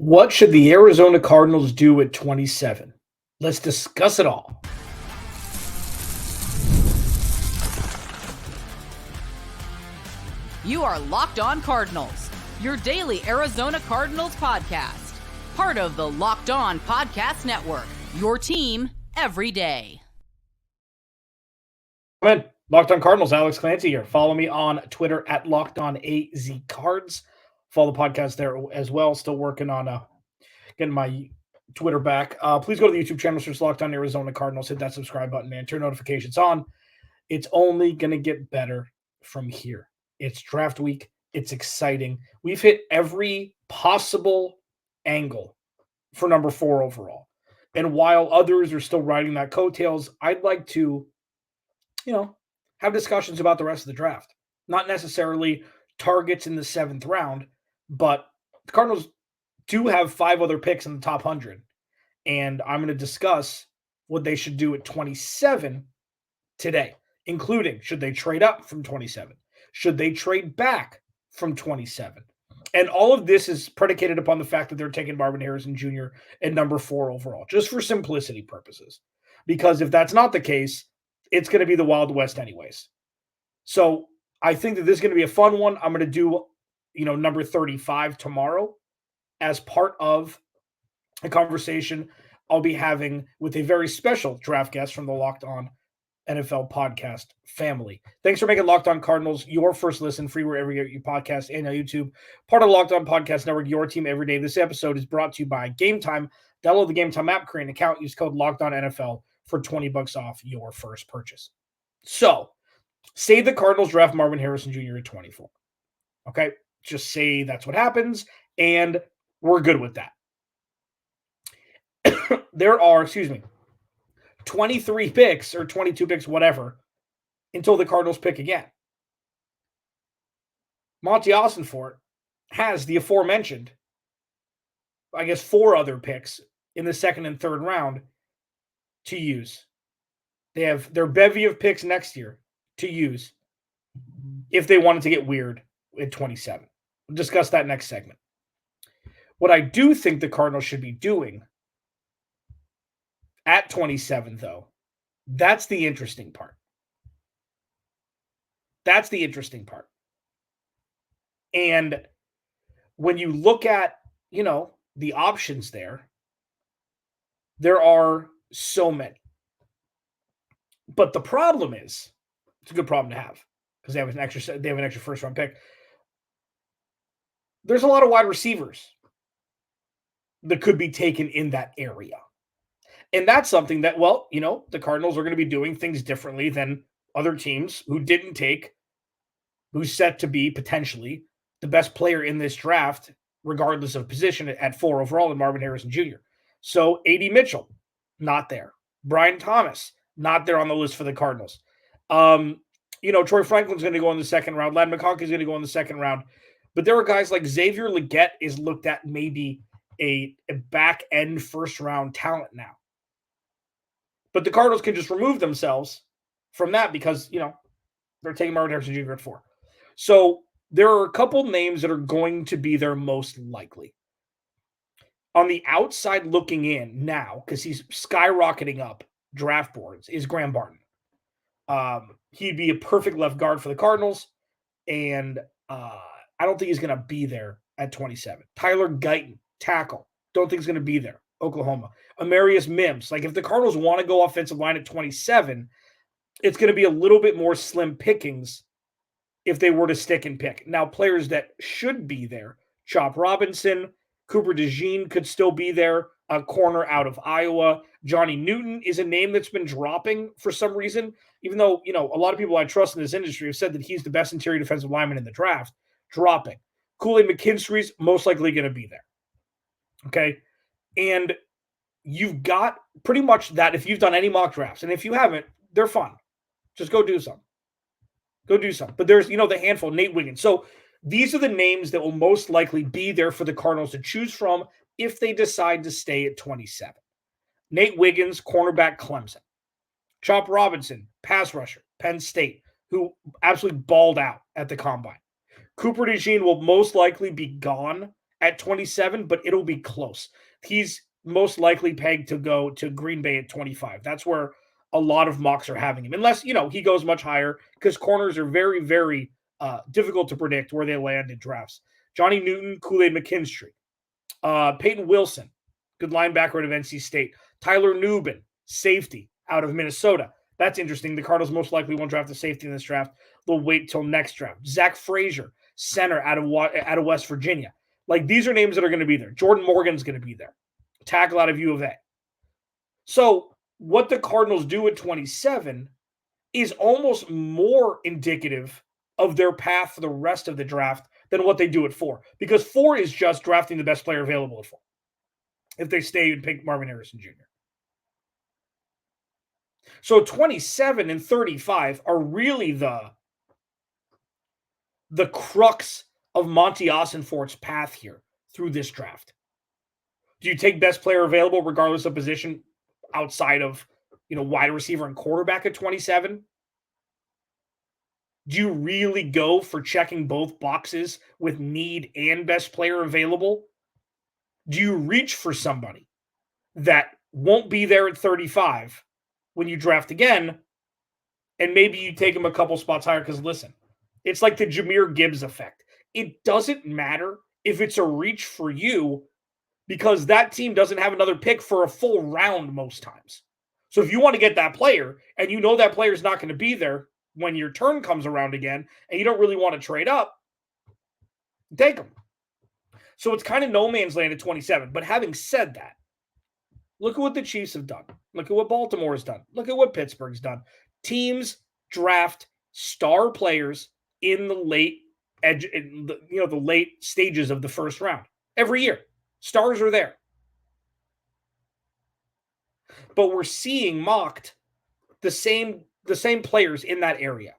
What should the Arizona Cardinals do at 27? Let's discuss it all. You are Locked On Cardinals, your daily Arizona Cardinals podcast. Part of the Locked On Podcast Network, your team every day. Come in. Locked On Cardinals, Alex Clancy here. Follow me on Twitter at LockedOnAZCards. Follow the podcast there as well. Still working on getting my Twitter back. Please go to the YouTube channel, search Locked On Arizona Cardinals. Hit that subscribe button, man. Turn notifications on. It's only going to get better from here. It's draft week. It's exciting. We've hit every possible angle for number 4 overall. And while others are still riding that coattails, I'd like to, have discussions about the rest of the draft. Not necessarily targets in the 7th round, but the Cardinals do have 5 other picks in the top 100. And I'm going to discuss what they should do at 27 today, including should they trade up from 27? Should they trade back from 27? And all of this is predicated upon the fact that they're taking Marvin Harrison Jr. at number 4 overall, just for simplicity purposes. Because if that's not the case, it's going to be the Wild West anyways. So I think that this is going to be a fun one. I'm going to do, number 35 tomorrow as part of a conversation I'll be having with a very special draft guest from the Locked On NFL podcast family. Thanks for making Locked On Cardinals your first listen, free wherever you get your podcast and on YouTube. Part of the Locked On Podcast Network, your team every day. This episode is brought to you by Game Time. Download the Game Time app, create an account, use code LOCKEDONNFL for $20 off your first purchase. So, say the Cardinals draft Marvin Harrison Jr. at 24. Okay? Just say that's what happens, and we're good with that. There are, 23 picks or 22 picks, whatever, until the Cardinals pick again. Monti Ossenfort has the aforementioned, 4 other picks in the 2nd and 3rd round to use. They have their bevy of picks next year to use if they wanted to get weird at 27. We'll discuss that next segment. What I do think the Cardinals should be doing at 27, though, that's the interesting part. That's the interesting part. And when you look at, the options there are so many. But the problem is, it's a good problem to have because they have an extra first round pick. There's a lot of wide receivers that could be taken in that area. And that's something that, the Cardinals are going to be doing things differently than other teams who's set to be potentially the best player in this draft, regardless of position, at 4 overall in Marvin Harrison Jr. So A.D. Mitchell, not there. Brian Thomas, not there on the list for the Cardinals. Troy Franklin's going to go in the 2nd round. Ladd McConkey's going to go in the 2nd round. But there are guys like Xavier Legette is looked at maybe a back-end first-round talent now. But the Cardinals can just remove themselves from that because, they're taking Marvin Harrison Jr. at 4. So there are a couple names that are going to be their most likely. On the outside looking in now, because he's skyrocketing up draft boards, is Graham Barton. He'd be a perfect left guard for the Cardinals, and I don't think he's going to be there at 27. Tyler Guyton, tackle. Don't think he's going to be there. Oklahoma. Amarius Mims. If the Cardinals want to go offensive line at 27, it's going to be a little bit more slim pickings if they were to stick and pick. Now, players that should be there, Chop Robinson, Cooper DeJean could still be there, a corner out of Iowa. Johnny Newton is a name that's been dropping for some reason, even though, a lot of people I trust in this industry have said that he's the best interior defensive lineman in the draft, dropping. Kool-aid McKinstry's most likely going to be there. Okay? And you've got pretty much that if you've done any mock drafts. And if you haven't, they're fun. Just go do some. But there's, the handful, Nate Wiggins. So these are the names that will most likely be there for the Cardinals to choose from if they decide to stay at 27. Nate Wiggins, cornerback, Clemson. Chop Robinson, pass rusher, Penn State, who absolutely balled out at the combine. Cooper DeJean will most likely be gone at 27, but it'll be close. He's most likely pegged to go to Green Bay at 25. That's where a lot of mocks are having him, unless, he goes much higher, because corners are very, very difficult to predict where they land in drafts. Johnny Newton, Kool-Aid McKinstry, Peyton Wilson, good linebacker out of NC State, Tyler Nubin, safety out of Minnesota. That's interesting. The Cardinals most likely won't draft a safety in this draft. They'll wait till next draft. Zach Frazier, center out of West Virginia. Like, these are names that are going to be there. Jordan Morgan's going to be there. Tackle out of U of A. So what the Cardinals do at 27 is almost more indicative of their path for the rest of the draft than what they do at 4. Because 4 is just drafting the best player available at 4. If they stay and pick Marvin Harrison Jr. So 27 and 35 are really the crux of Monti Ossenfort's path here through this draft. Do you take best player available regardless of position outside of, wide receiver and quarterback at 27? Do you really go for checking both boxes with need and best player available? Do you reach for somebody that won't be there at 35 when you draft again, and maybe you take him a couple spots higher? Because listen, it's like the Jahmyr Gibbs effect. It doesn't matter if it's a reach for you, because that team doesn't have another pick for a full round most times. So if you want to get that player, and you know that player's not going to be there when your turn comes around again, and you don't really want to trade up, take them. So it's kind of no man's land at 27. But having said that, look at what the Chiefs have done. Look at what Baltimore has done. Look at what Pittsburgh's done. Teams draft star players in the late edge, the late stages of the first round every year. Stars are there. But we're seeing mocked the same players in that area.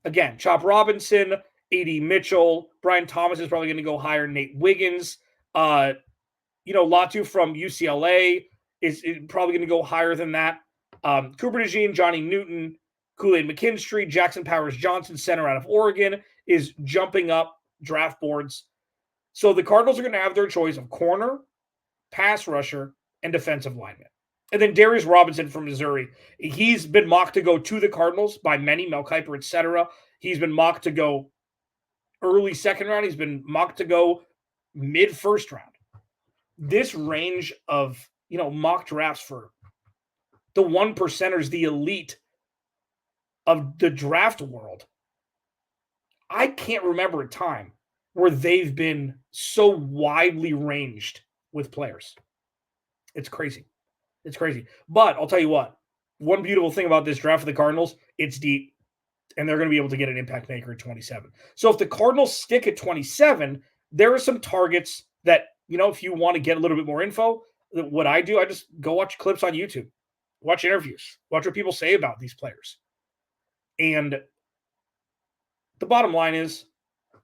Again, Chop Robinson, A.D. Mitchell, Brian Thomas is probably going to go higher. Nate Wiggins, Latu from UCLA is probably going to go higher than that. Cooper DeJean, Johnny Newton, Kool-Aid McKinstry, Jackson Powers Johnson, center out of Oregon, is jumping up draft boards. So the Cardinals are going to have their choice of corner, pass rusher, and defensive lineman. And then Darius Robinson from Missouri. He's been mocked to go to the Cardinals by many, Mel Kiper, etc. He's been mocked to go early second round. He's been mocked to go mid first round. This range of, mock drafts for the 1%ers, the elite of the draft world, I can't remember a time where they've been so widely ranged with players. It's crazy. It's crazy. But I'll tell you what, one beautiful thing about this draft for the Cardinals, it's deep, and they're going to be able to get an impact maker at 27. So if the Cardinals stick at 27, there are some targets that, if you want to get a little bit more info, what I do, I just go watch clips on YouTube, watch interviews, watch what people say about these players. And the bottom line is,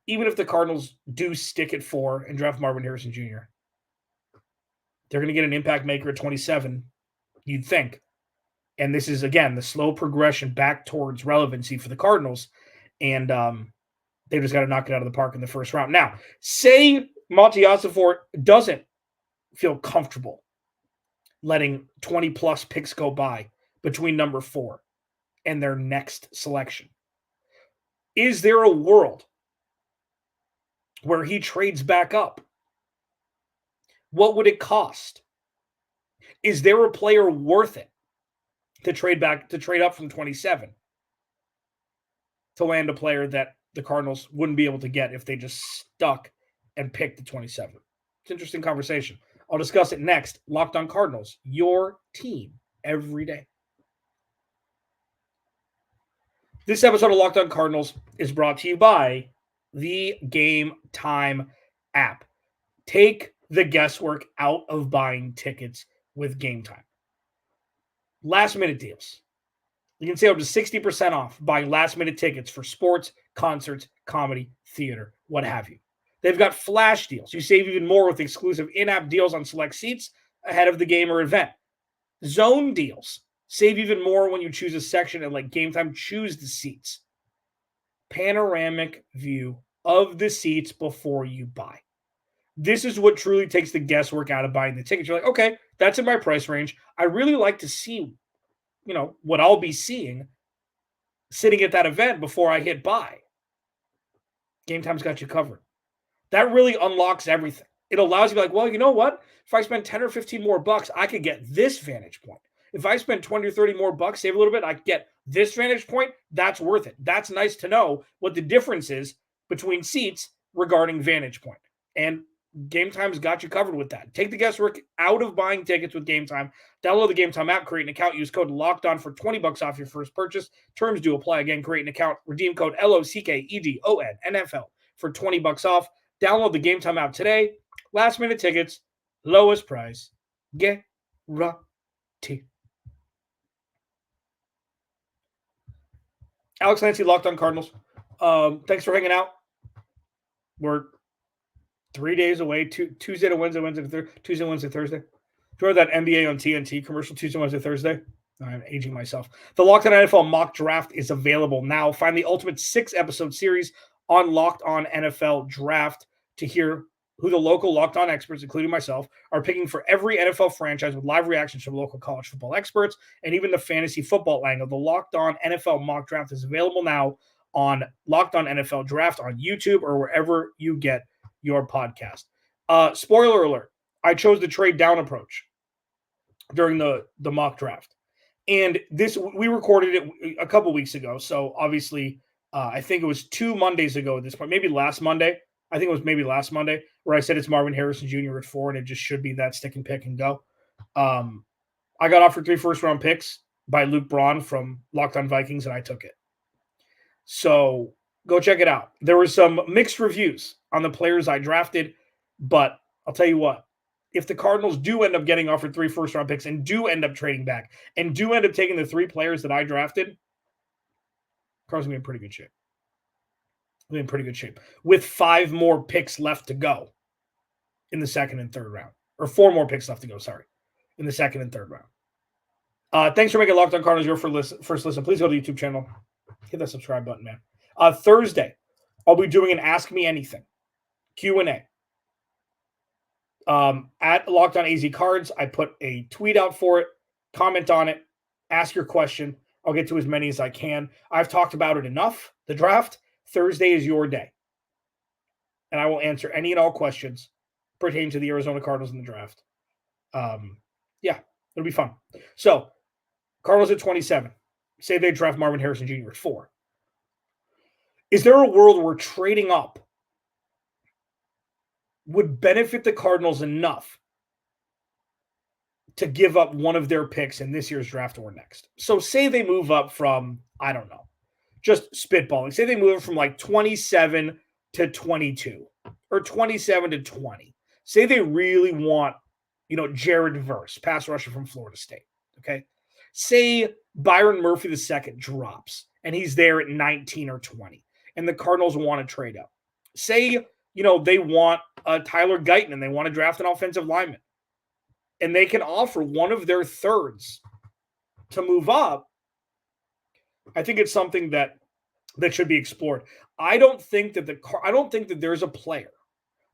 even if the Cardinals do stick at 4 and draft Marvin Harrison Jr., they're going to get an impact maker at 27, you'd think. And this is, again, the slow progression back towards relevancy for the Cardinals. And they just got to knock it out of the park in the first round. Now, say Monti Ossenfort doesn't feel comfortable letting 20-plus picks go by between number 4 and their next selection. Is there a world where he trades back up? What would it cost? Is there a player worth it to trade up from 27 to land a player that the Cardinals wouldn't be able to get if they just stuck and picked the 27? It's an interesting conversation. I'll discuss it next. Locked on Cardinals, your team every day. This episode of Locked on Cardinals is brought to you by the Game Time app. Take the guesswork out of buying tickets with Game Time. Last minute deals. You can save up to 60% off buying last minute tickets for sports, concerts, comedy, theater, what have you. They've got flash deals. You save even more with exclusive in-app deals on select seats ahead of the game or event. Zone deals. Save even more when you choose a section and let Game Time choose the seats. Panoramic view of the seats before you buy. This is what truly takes the guesswork out of buying the tickets. You're like, okay, that's in my price range. I really like to see, what I'll be seeing sitting at that event before I hit buy. Game Time's got you covered. That really unlocks everything. It allows you to be like, well, you know what? If I spend 10 or 15 more bucks, I could get this vantage point. If I spend 20 or 30 more bucks, save a little bit, I get this vantage point. That's worth it. That's nice to know what the difference is between seats regarding vantage point. And Game Time's got you covered with that. Take the guesswork out of buying tickets with Game Time. Download the Game Time app, create an account, use code LOCKEDON for $20 off your first purchase. Terms do apply. Again, create an account, redeem code LOCKEDON NFL for $20 off. Download the Game Time app today. Last minute tickets, lowest price, guaranteed. Alex Clancy, Locked On Cardinals. Thanks for hanging out. We're 3 days away. Tuesday to Wednesday, Tuesday, Wednesday, Thursday. Remember that NBA on TNT commercial, Tuesday, Wednesday, Thursday? I'm aging myself. The Locked On NFL mock draft is available now. Find the ultimate 6-episode series on Locked On NFL Draft to hear who the local Locked On experts, including myself, are picking for every NFL franchise with live reactions from local college football experts and even the fantasy football angle. The Locked On NFL mock draft is available now on Locked On NFL Draft on YouTube or wherever you get your podcast. Spoiler alert, I chose the trade down approach during the mock draft. And this, we recorded it a couple weeks ago. So obviously, I think it was 2 Mondays ago at this point, maybe last Monday. I think it was maybe last Monday where I said it's Marvin Harrison Jr. at 4, and it just should be that stick and pick and go. I got offered 3 first-round picks by Luke Braun from Locked On Vikings, and I took it. So go check it out. There were some mixed reviews on the players I drafted, but I'll tell you what. If the Cardinals do end up getting offered 3 first-round picks and do end up trading back and do end up taking the 3 players that I drafted, Cardinals will be in pretty good shape. In pretty good shape with 5 more picks left to go in the second and third round, or 4 more picks left to go. Sorry, in the second and third round. Thanks for making Locked On Cardinals your first listen. Please go to the YouTube channel, hit that subscribe button, man. Thursday, I'll be doing an Ask Me Anything Q&A. At Locked On AZ Cards, I put a tweet out for it. Comment on it. Ask your question. I'll get to as many as I can. I've talked about it enough. The draft. Thursday is your day. And I will answer any and all questions pertaining to the Arizona Cardinals in the draft. Yeah, it'll be fun. So, Cardinals at 27. Say they draft Marvin Harrison Jr. at 4. Is there a world where trading up would benefit the Cardinals enough to give up one of their picks in this year's draft or next? So, say they move up from, I don't know, just spitballing. Say they move from like 27 to 22 or 27 to 20. Say they really want, Jared Verse, pass rusher from Florida State. Okay. Say Byron Murphy II drops and he's there at 19 or 20 and the Cardinals want to trade up. Say, they want Tyler Guyton and they want to draft an offensive lineman and they can offer one of their thirds to move up. I think it's something that should be explored. I don't think that there's a player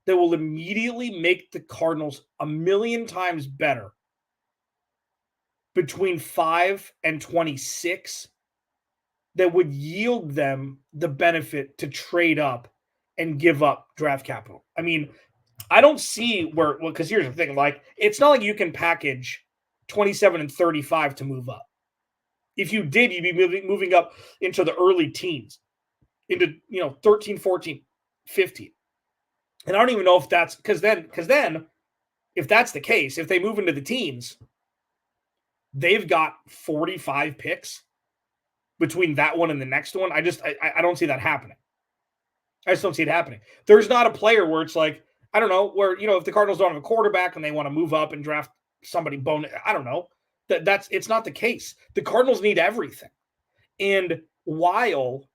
that will immediately make the Cardinals a million times better between 5 and 26 that would yield them the benefit to trade up and give up draft capital. I mean, I don't see because here's the thing, it's not like you can package 27 and 35 to move up. If you did, you'd be moving up into the early teens, into 13, 14, 15. And I don't even know if that's because then if that's the case, if they move into the teens, they've got 45 picks between that one and the next one. I don't see that happening. I just don't see it happening. There's not a player where it's like, I don't know, where if the Cardinals don't have a quarterback and they want to move up and draft somebody I don't know. It's not the case. The Cardinals need everything. And while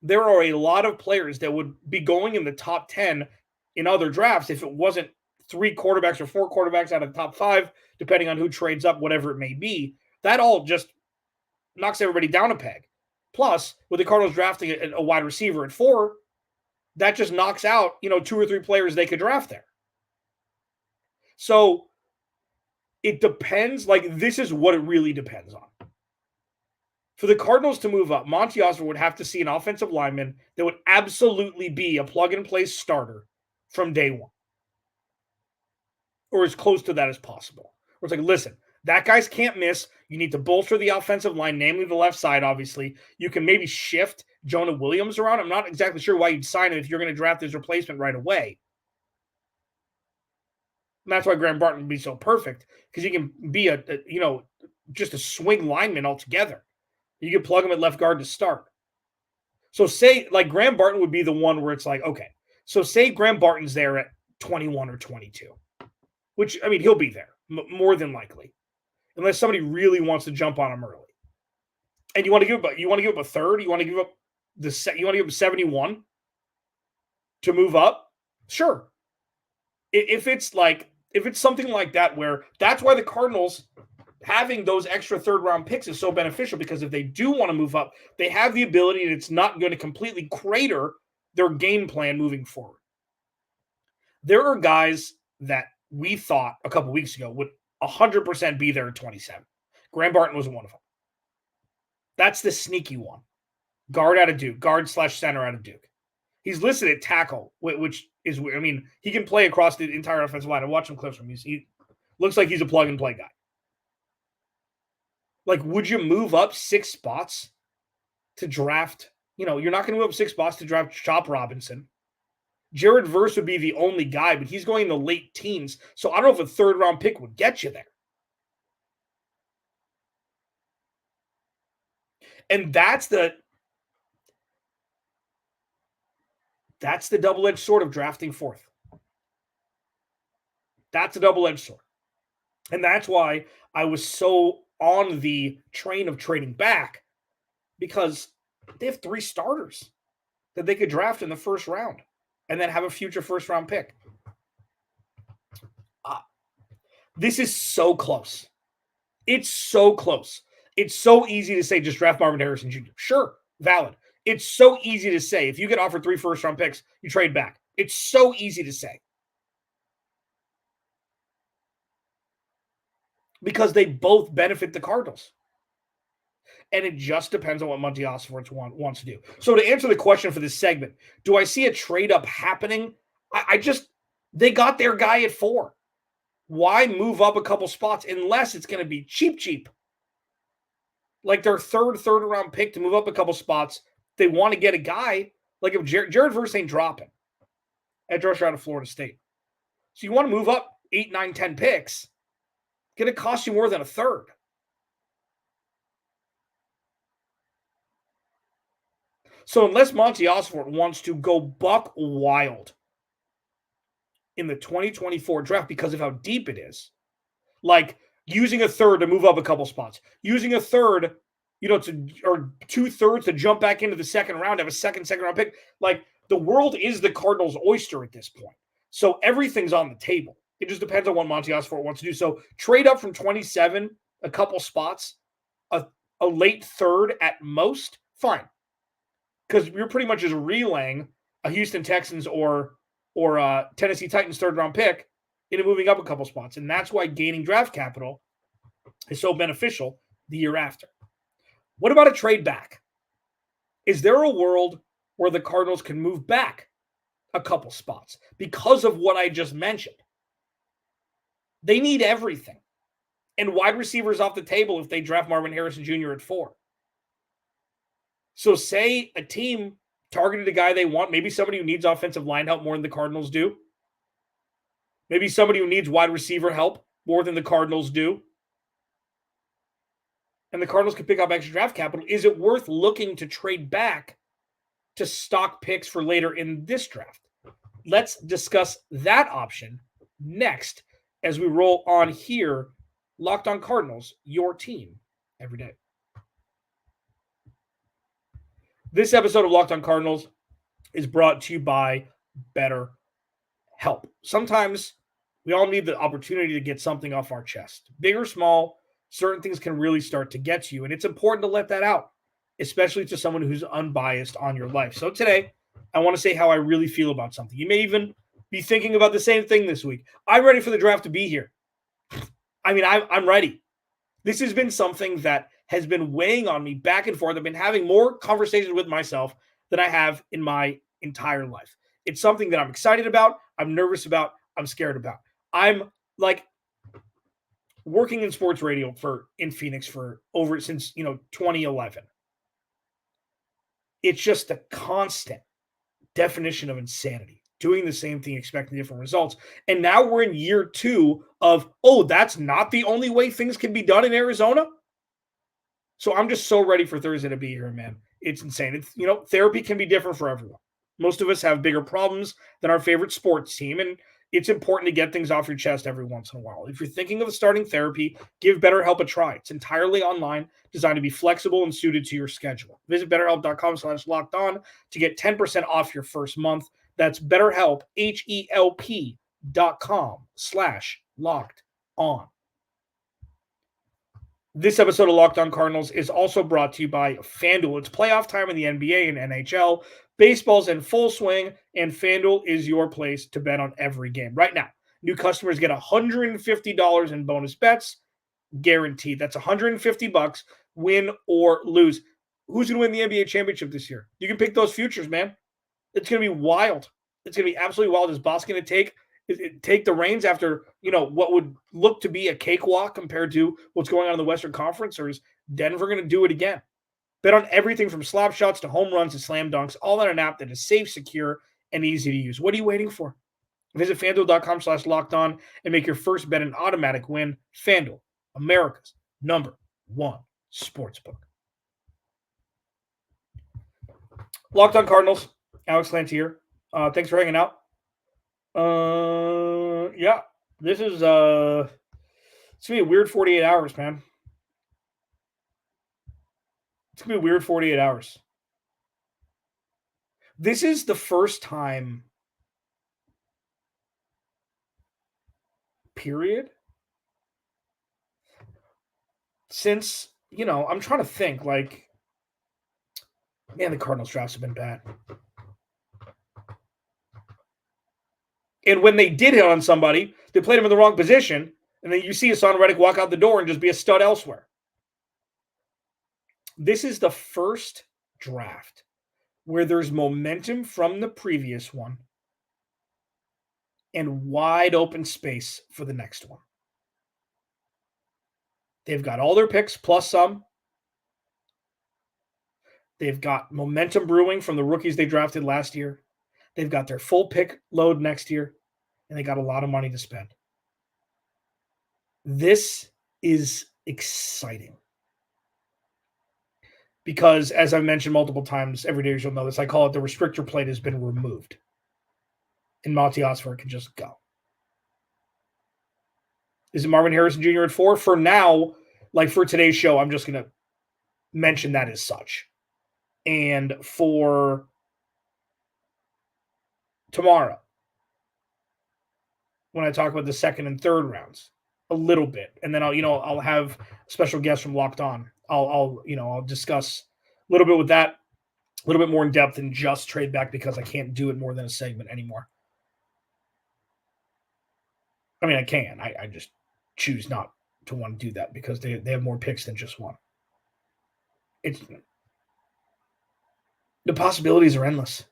there are a lot of players that would be going in the top 10 in other drafts, if it wasn't 3 quarterbacks or 4 quarterbacks out of the top 5, depending on who trades up, whatever it may be, that all just knocks everybody down a peg. Plus, with the Cardinals drafting a wide receiver at 4, that just knocks out, 2 or 3 players they could draft there. So it depends. Like, this is what it really depends on. For the Cardinals to move up, Monti Ossenfort would have to see an offensive lineman that would absolutely be a plug-and-play starter from day one, or as close to that as possible. Where it's like, listen, that guy's can't miss. You need to bolster the offensive line, namely the left side, obviously. You can maybe shift Jonah Williams around. I'm not exactly sure why you'd sign him if you're going to draft his replacement right away. And that's why Graham Barton would be so perfect, because he can be just a swing lineman altogether. You can plug him at left guard to start. So say, like, Graham Barton would be the one where it's like, okay, so say Graham Barton's there at 21 or 22, which, I mean, he'll be there more than likely, unless somebody really wants to jump on him early. And you want to give up a third? You want to give up 71 to move up? Sure. If it's something like that, where that's why the Cardinals having those extra third-round picks is so beneficial, because if they do want to move up, they have the ability, and it's not going to completely crater their game plan moving forward. There are guys that we thought a couple weeks ago would 100% be there at 27. Graham Barton was one of them. That's the sneaky one. Guard out of Duke. Guard/center out of Duke. He's listed at tackle, which is weird. I mean, he can play across the entire offensive line. I watched some clips from him. He looks like he's a plug-and-play guy. Like, would you move up 6 spots to draft? You're not going to move up 6 spots to draft Chop Robinson. Jared Verse would be the only guy, but he's going in the late teens. So I don't know if a third-round pick would get you there. And that's the double-edged sword of drafting fourth. That's a double-edged sword. And that's why I was so on the train of trading back, because they have 3 starters that they could draft in the first round and then have a future first-round pick. This is so close. It's so close. It's so easy to say just draft Marvin Harrison Jr. Sure, valid. It's so easy to say. If you get offered 3 first-round picks, you trade back. It's so easy to say. Because they both benefit the Cardinals. And it just depends on what Monti Ossenfort wants to do. So to answer the question for this segment, do I see a trade-up happening? They got their guy at 4. Why move up a couple spots unless it's going to be cheap? Like their third-round pick to move up a couple spots. They want to get a guy. Like if Jared Verse ain't dropping. Edge rusher out of Florida State. So you want to move up 8, 9, 10 picks. Going to cost you more than a third. So unless Monti Ossenfort wants to go buck wild in the 2024 draft because of how deep it is, like using a third to move up a couple spots, using a third, or 2/3 to jump back into the second round, have a second round pick, like the world is the Cardinals' oyster at this point. So everything's on the table. It just depends on what Monti Ossenfort wants to do. So trade up from 27, a couple spots, a late third at most, fine. Because you're pretty much just relaying a Houston Texans or Tennessee Titans third-round pick into moving up a couple spots. And that's why gaining draft capital is so beneficial the year after. What about a trade back? Is there a world where the Cardinals can move back a couple spots because of what I just mentioned? They need everything. And wide receivers off the table if they draft Marvin Harrison Jr. at 4. So say a team targeted a guy they want, maybe somebody who needs offensive line help more than the Cardinals do. Maybe somebody who needs wide receiver help more than the Cardinals do. And the Cardinals can pick up extra draft capital. Is it worth looking to trade back to stock picks for later in this draft? Let's discuss that option next as we roll on here. Locked On Cardinals, your team every day. This episode of Locked On Cardinals is brought to you by BetterHelp. Sometimes we all need the opportunity to get something off our chest. Big or small, certain things can really start to get to you, and it's important to let that out, especially to someone who's unbiased on your life. So today, I want to say how I really feel about something. You may even be thinking about the same thing this week. I'm ready for the draft to be here. I mean, I'm ready. This has been something that has been weighing on me back and forth. I've been having more conversations with myself than I have in my entire life. It's something that I'm excited about, I'm nervous about, I'm scared about. I'm like working in sports radio in Phoenix for over since 2011. It's just a constant definition of insanity. Doing the same thing, expecting different results. And now we're in year 2 of, that's not the only way things can be done in Arizona. So I'm just so ready for Thursday to be here, man. It's insane. Therapy can be different for everyone. Most of us have bigger problems than our favorite sports team, and it's important to get things off your chest every once in a while. If you're thinking of starting therapy, give BetterHelp a try. It's entirely online, designed to be flexible and suited to your schedule. Visit BetterHelp.com/lockedon to get 10% off your first month. That's BetterHelp, HELP.com/lockedon. This episode of Locked On Cardinals is also brought to you by FanDuel. It's playoff time in the NBA and NHL. Baseball's in full swing, and FanDuel is your place to bet on every game. Right now, new customers get $150 in bonus bets, guaranteed. That's $150, win or lose. Who's going to win the NBA championship this year? You can pick those futures, man. It's going to be wild. It's going to be absolutely wild. Is Boston going to take the reins after, what would look to be a cakewalk compared to what's going on in the Western Conference, or is Denver going to do it again? Bet on everything from slap shots to home runs to slam dunks, all on an app that is safe, secure, and easy to use. What are you waiting for? Visit FanDuel.com/lockedon and make your first bet an automatic win. FanDuel, America's #1 sportsbook. Locked On Cardinals, Alex Clancy here. Thanks for hanging out. Yeah, this is it's gonna be a weird 48 hours, man. It's gonna be a weird 48 hours. This is the first time, period, since, I'm trying to think, man, the Cardinals drafts have been bad. And when they did hit on somebody, they played him in the wrong position, and then you see Hassan Reddick walk out the door and just be a stud elsewhere. This is the first draft where there's momentum from the previous one and wide open space for the next one. They've got all their picks plus some. They've got momentum brewing from the rookies they drafted last year. They've got their full pick load next year, and they got a lot of money to spend. This is exciting because, as I've mentioned multiple times, every day you'll know this, I call it the restrictor plate has been removed, and Monti Ossenfort can just go. Is it Marvin Harrison Jr. at 4? For now, for today's show, I'm just going to mention that as such. And for tomorrow, when I talk about the second and third rounds, a little bit, and then I'll have special guests from Locked On. I'll discuss a little bit with that, a little bit more in depth than just trade back, because I can't do it more than a segment anymore. I mean, I can. I just choose not to want to do that because they have more picks than just one. The possibilities are endless.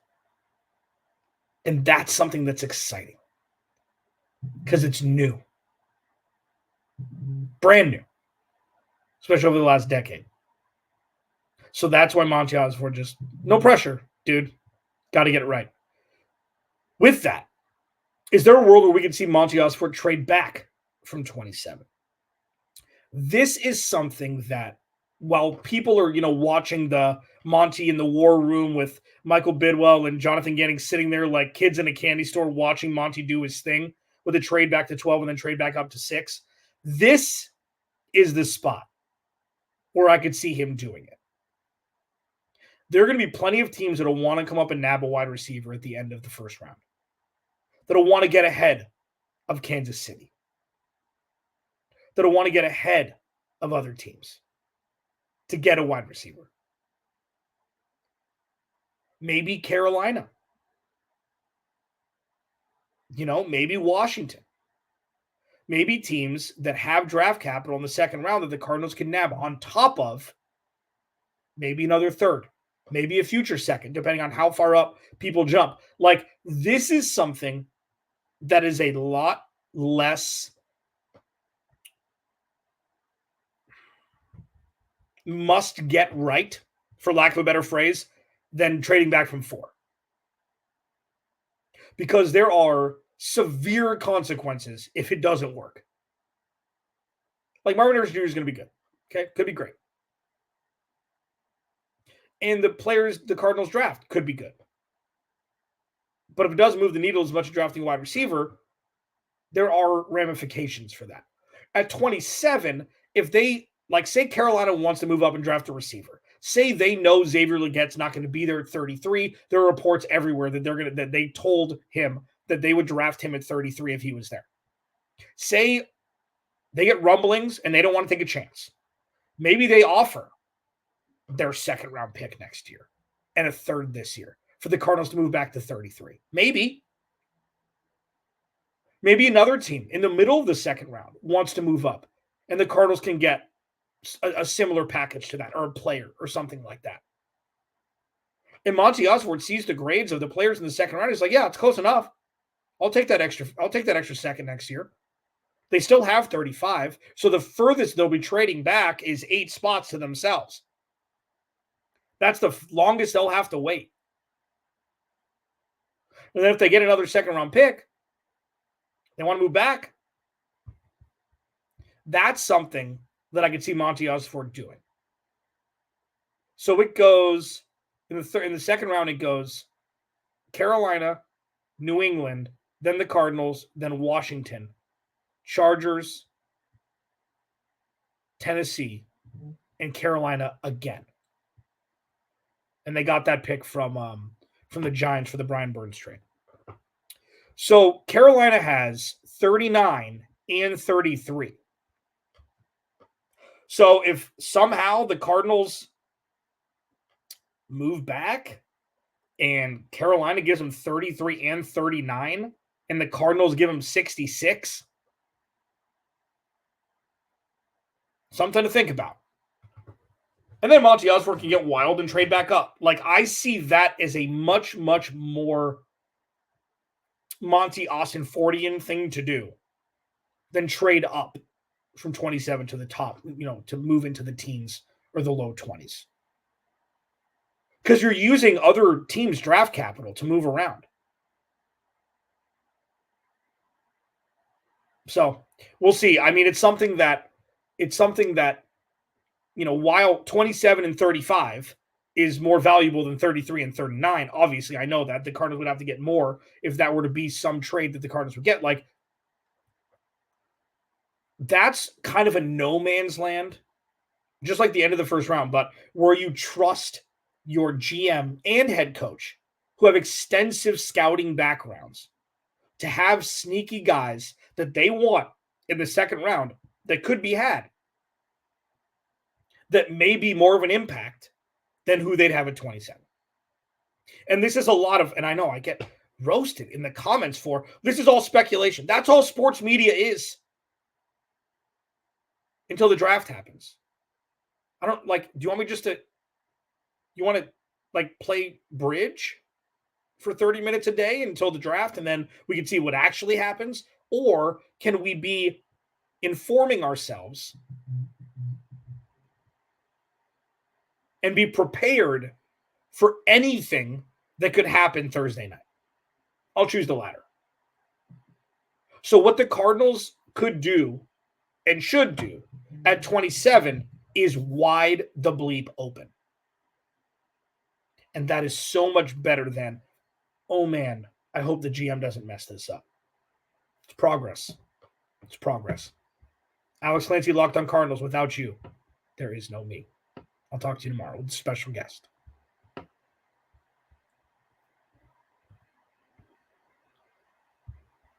And that's something that's exciting because it's new. Brand new. Especially over the last decade. So that's why Monti Ossenfort just, no pressure, dude. Got to get it right. With that, is there a world where we can see Monti Ossenfort trade back from 27? This is something that, while people are, watching the Monty in the war room with Michael Bidwell and Jonathan Ganning sitting there like kids in a candy store watching Monty do his thing with a trade back to 12 and then trade back up to 6, this is the spot where I could see him doing it. There are going to be plenty of teams that'll want to come up and nab a wide receiver at the end of the first round, that'll want to get ahead of Kansas City, that'll want to get ahead of other teams to get a wide receiver. Maybe Carolina. Maybe Washington. Maybe teams that have draft capital in the second round that the Cardinals can nab on top of maybe another third, maybe a future second, depending on how far up people jump. Like, this is something that is a lot less must get right, for lack of a better phrase, than trading back from 4. Because there are severe consequences if it doesn't work. Like, Marvin Harrison Jr. is going to be good. Okay? Could be great. And the players the Cardinals draft could be good. But if it doesn't move the needle as much as drafting a wide receiver, there are ramifications for that. At 27, if they, say Carolina wants to move up and draft a receiver, say they know Xavier Legette's not going to be there at 33, there are reports everywhere that they told him that they would draft him at 33 if he was there. Say they get rumblings and they don't want to take a chance. Maybe they offer their second round pick next year and a third this year for the Cardinals to move back to 33. Maybe another team in the middle of the second round wants to move up and the Cardinals can get a similar package to that, or a player or something like that. And Monti Ossenfort sees the grades of the players in the second round. He's like, yeah, it's close enough. I'll take that extra second next year. They still have 35. So the furthest they'll be trading back is 8 spots to themselves. That's the longest they'll have to wait. And then if they get another second round pick, they want to move back. That's something that I could see Monti Ossenfort doing. So it goes in the second round. It goes Carolina, New England, then the Cardinals, then Washington, Chargers, Tennessee, and Carolina again. And they got that pick from the Giants for the Brian Burns trade. So Carolina has 39 and 33. So if somehow the Cardinals move back and Carolina gives them 33 and 39 and the Cardinals give them 66, something to think about. And then Monti Ossenfort can get wild and trade back up. Like, I see that as a much, much more Monti Ossenfortian thing to do than trade up from 27 to the top, to move into the teens or the low 20s. Because you're using other teams' draft capital to move around. So we'll see. I mean, it's something that, while 27 and 35 is more valuable than 33 and 39, obviously, I know that the Cardinals would have to get more if that were to be some trade that the Cardinals would get. Like, that's kind of a no man's land, just like the end of the first round, but where you trust your GM and head coach who have extensive scouting backgrounds to have sneaky guys that they want in the second round that could be had that may be more of an impact than who they'd have at 27. And this is a lot of, and I know I get roasted in the comments for, this is all speculation. That's all sports media is. Until the draft happens. I don't do you want me you want to play bridge for 30 minutes a day until the draft and then we can see what actually happens? Or can we be informing ourselves and be prepared for anything that could happen Thursday night? I'll choose the latter. So what the Cardinals could do and should do at 27 is wide the bleep open. And that is so much better than, oh man, I hope the GM doesn't mess this up. It's progress. It's progress. Alex Clancy, Locked on Cardinals. Without you, there is no me. I'll talk to you tomorrow with a special guest.